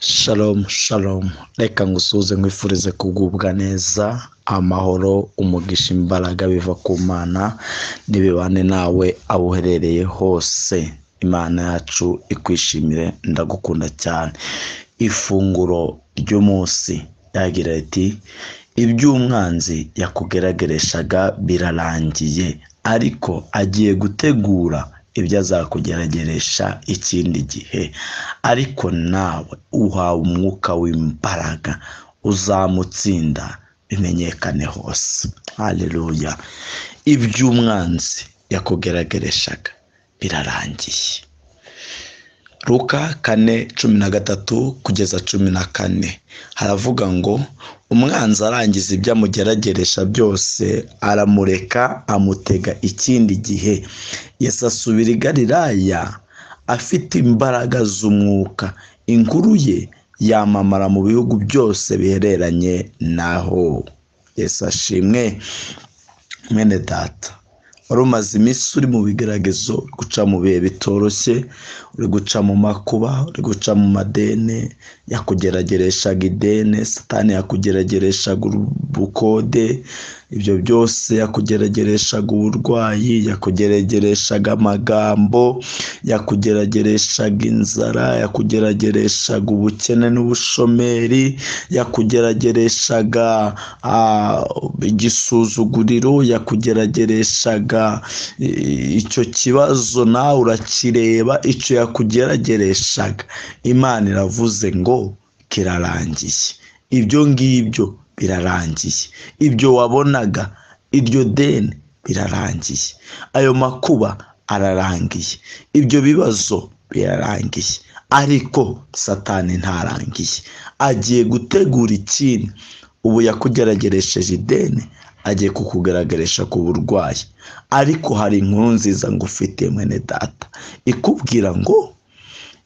Shalom, shalom. Reka ngusuze nkwifurize kugubwa neza, amahoro, umugisha, imbaraga biva ku Mana nibibane nawe aho uherereye hose. Imana yacu ikwishimire, ndagukunda cyane. Ifunguro ry'umunsi yagira iti: iby'umwanzi yakugeragereshaga birarangiye, ariko agiye gutegura ibyo azakugerageresha ikindi gihe. Ariko nawe uhawe umwuka w'imbaraga, uzamutsinda bimenyekane hose. Haleluya. Iby'umwanzi yakugeragereshaga birarangiye. Luka 4:13 kugeza 14 haravuga ngo umwanzi arangiza ibyo amugerageresha byose, aramureka amutega ikindi gihe. Yesu asubira i Galilaya afite imbaraga z'umwuka. Inkuru ye yamamara mu bihugu byose bihereranye naho. Yesu ashimwe. Mwene data, wari umaze iminsi uri mu bigeragezo, guca mu bihe bitoroshye, uri guca mu makuba, uri guca mu madene, yakugeragereshaga idene, Satani yakugeragereshaga ubukode, ibyo byose yakugeragereshaga uburwayi, yakugeragereshaga amagambo, yakugeragereshaga inzara, yakugeragereshaga ubukene n'ubushomeri, yakugeragereshaga igisuzuguriro, yakugeragereshaga icyo kibazo, nawe urakireba icyo yakugeragereshaga. Imana iravuze ngo kirarangiye. Ibyo ngibyo birarangiye. Ibyo wabonaga, iryo deni birarangiye. Ayo makuba ararangiye. Ibyo bibazo birarangiye. Ariko Satani ntarangiye, agiye gutegura ikindi. Ubu yakugerageresheje ideni, agiye kukugaragarisha ku burwayi. Ariko hari inkuru nziza ngufite mwene data, ikubwira ngo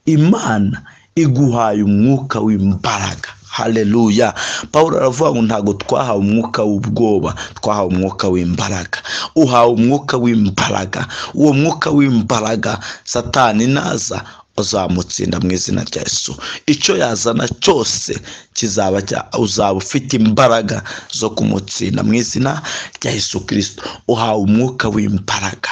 Imana iguhaye umwuka w'imbaraga. Haleluya. Paulo aravuga ngo ntago twahawe umwuka w'ubwoba, twahawe umwuka w'imbaraga. Uhawe umwuka w'imbaraga. Uwo mwuka w'imbaraga Satani naza uzamutsinda mu izina rya Yesu. Icyo yazana cyose kizaba uzaba ufite imbaraga zo kumutsinda mu izina rya Yesu Kristo. Uhawe umwuka w'imbaraga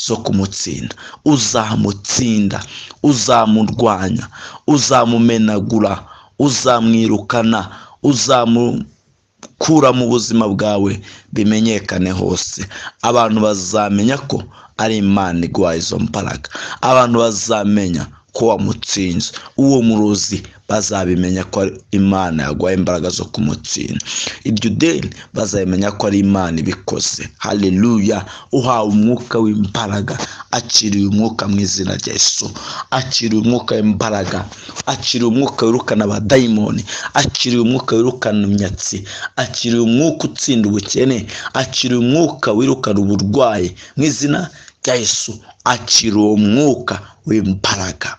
zo kumutsinda. Uzamutsinda, uzamurwanya, uzamumenagura, uzamwirukana, uzamukura mu buzima bwawe, bimenyekane hose. Abantu bazamenya ko ari Imana iguhaye izo mbaraga. Abantu bazamenya ko wamutsinze. Uwo muruzi bazabimenya ko ari Imana yaguhaye imbaraga zo kumutsinda. Iryo deni bazamenya ko ari Imana ibikoze. Haleluya. Uhawe umwuka w'imbaraga. Akiriye umwuka mu izina rya Yesu. Akiriye umwuka w'imbaraga. Akiriye umwuka wirukana abadayimoni. Akiriye umwuka wirukana imyatsi. Akiriye umwuka utsinda ubukene. Akiriye umwuka wirukana uburwayi mu izina rya Yesu. Akiriye uwo mwuka w'imbaraga.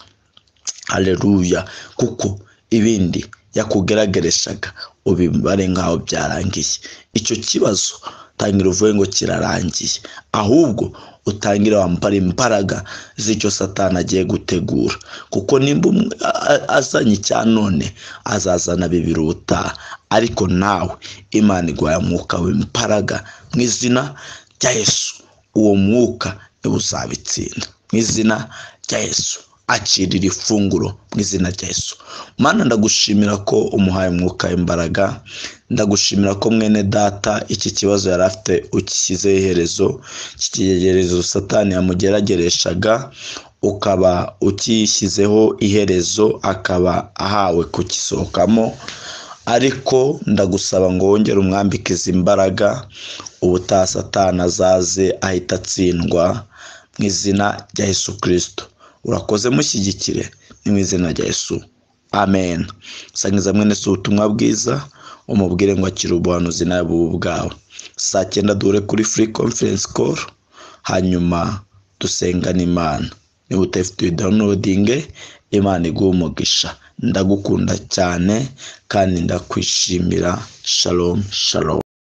Haleluya. Kuko ibindi yakugeragereshaga ubibare nkaho byarangiye. Icyo kibazo tangira uvuye ngo kirarangiye, ahubwo utangira wambara imbaraga z'icyo Satani agiye gutegura. Kuko nimba azanye icyanone, azazana bibiruta. Ariko nawe Imana iguhaye umwuka w'imbaraga mu izina rya Yesu. Uwo mwuka niwe uzabitsinda mu izina rya Yesu. Akirira ifunguro mu izina rya Yesu. Mana, ndagushimira ko umuhaye umwuka w'imbaraga. Ndagushimira ko mwene data iki kibazo yari afite ukishyizeho iherezo. Ikigeregerezo Satani yamugeragereshaga ukaba ukishyizeho iherezo, akaba ahawe kukisohokamo. Ariko ndagusaba ngo wongere umwambike izi mbaraga, ubutaha Satani azaze ahita atsindwa mu izina rya Yesu Kristo. Urakoze, mushyigikire mu izina rya Yesu. Amen. Sangiza mwene se ubutumwa bwiza, umubwire ngo akira ubuhanuzi nawe bwawe. Saa 9 duhure kuri free conference call, hanyuma dusengana Imana. Niba utafite downloading, Imana iguhe umugisha. Ndagukunda cyane kandi ndakwishimira. Shalom, shalom.